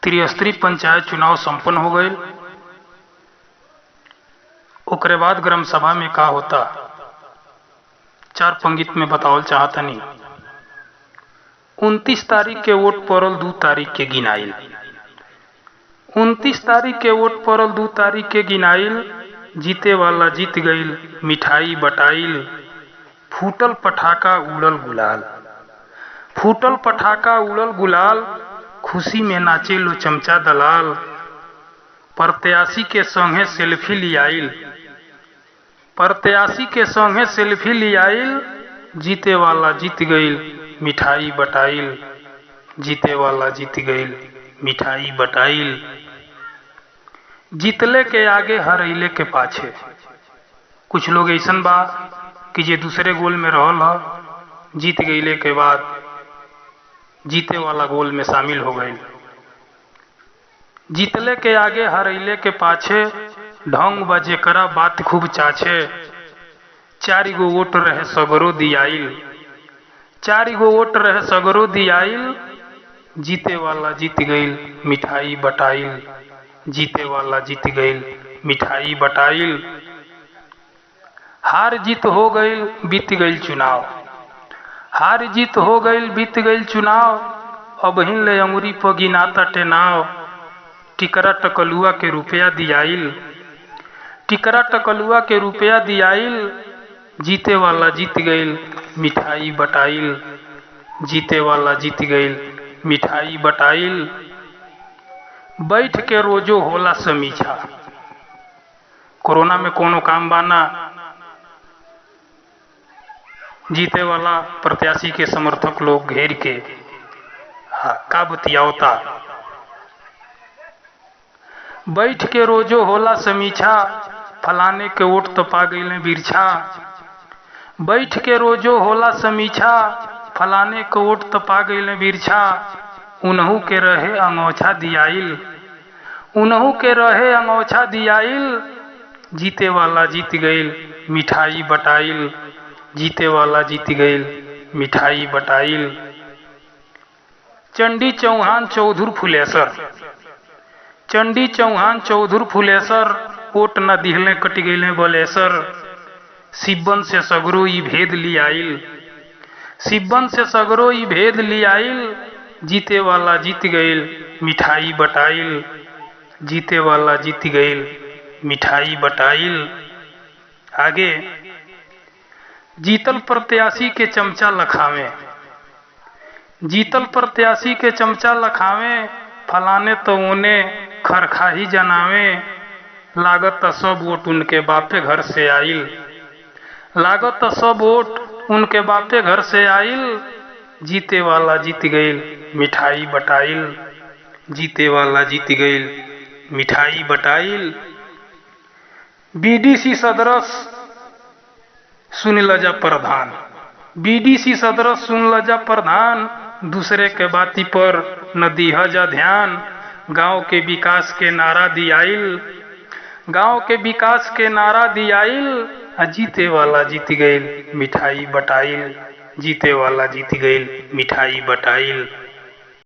त्रिस्तरीय पंचायत चुनाव संपन्न हो गए। ओकरे बाद ग्राम सभा में का होता, 4 पंक्ति में बतावल चाहतनी। 29 तारीख के वोट पड़ल, 2 तारीख के गिनाइल। 29 तारीख के वोट पड़ल, 2 तारीख के गिनाइल। जीते वाला जीत गईल, मिठाई बटाइल। फूटल पटाखा उड़ल गुलाल, फूटल पटाखा उड़ल गुलाल। खुशी में नाचे लो चमचा दलाल। प्रत्याशी के संगे सेल्फी लियाइल, प्रत्याशी के संगे सेल्फी लियाइल। जीते वाला जीत गईल, मिठाई बटाइल। जीते वाला जीत गईल, मिठाई बटाइल। जीतले के आगे हरैले के पाछे। कुछ लोग ऐसन बा कि जे दूसरे गोल में रहल ह, जीत गईले के बाद जीते वाला गोल में शामिल हो गए। जीतले के आगे हरैले के पाछे, ढंग बा जेकरा बात खूब चाचे। 4 गो वोट रहे सगरो दियाइल, 4 गो वोट रहे सगरो दियाइल। जीते वाला जीत गईल, मिठाई बटाइल। जीते वाला जीत गईल, मिठाई बटाइल। हार जीत हो गईल, बीत गईल चुनाव। हार जीत हो गईल, बीत गईल चुनाव। अब ले अंगुरी पर गिनाता टेनाव। टिकरा टकलुआ के रुपया दियाइल, टिकरा टकलुआ के रुपया दियाइल। जीते वाला जीत गईल, मिठाई बटाइल। जीते वाला जीत गईल, मिठाई बटाइल। बैठ के रोजो होला समीक्षा। कोरोना में कोनो काम बाना, जीते वाला प्रत्याशी के समर्थक लोग घेर के का बतियावता। बैठ के रोजो होला समीक्षा, फलाने के वोट तो पा गईले बिरछा। बैठ के रोजो होला समीक्षा, फलाने के वोट तो पा गईले बिरछा। उनहू के रहे अंगोछा दियाइल, उनहू के रहे अंगोछा दियाइल। जीते वाला जीत गईल, मिठाई बटाइल। जीते वाला जीत गईल, मिठाई बटाइल। चंडी चौहान चौधुर फुलेसर, चंडी चौहान चौधुर फुलेसर। वोट न दिहले कट गईले बलेसर। सिब्बन से सगरो ई भेद लियाइल, सिब्बन से सगरो ई भेद लियाइल। जीते वाला जीत गईल, मिठाई बटाइल। जीते वाला जीत गईल, मिठाई बटाइल। आगे जीतल प्रत्याशी के चमचा लखावे, जीतल प्रत्याशी के चमचा लखावे। फलाने तो उन्हें खरखाही जनावे। लागत सब वोट उनके बापे घर से आइल, लागत सब वोट उनके बापे घर से आइल। जीते वाला जीत गईल, मिठाई बटाइल। जीते वाला जीत गईल, मिठाई बटाइल। बीडीसी सदरस सुन लजा प्रधान, बीडीसी सदरस सुन लजा प्रधान। दूसरे के बाती पर न दीह जा ध्यान। गांव के विकास के नारा दियाइल, गांव के विकास के नारा दियाइल। जीते वाला जीत गईल, मिठाई बटाइल। जीते वाला जीत गईल, मिठाई बटाइल।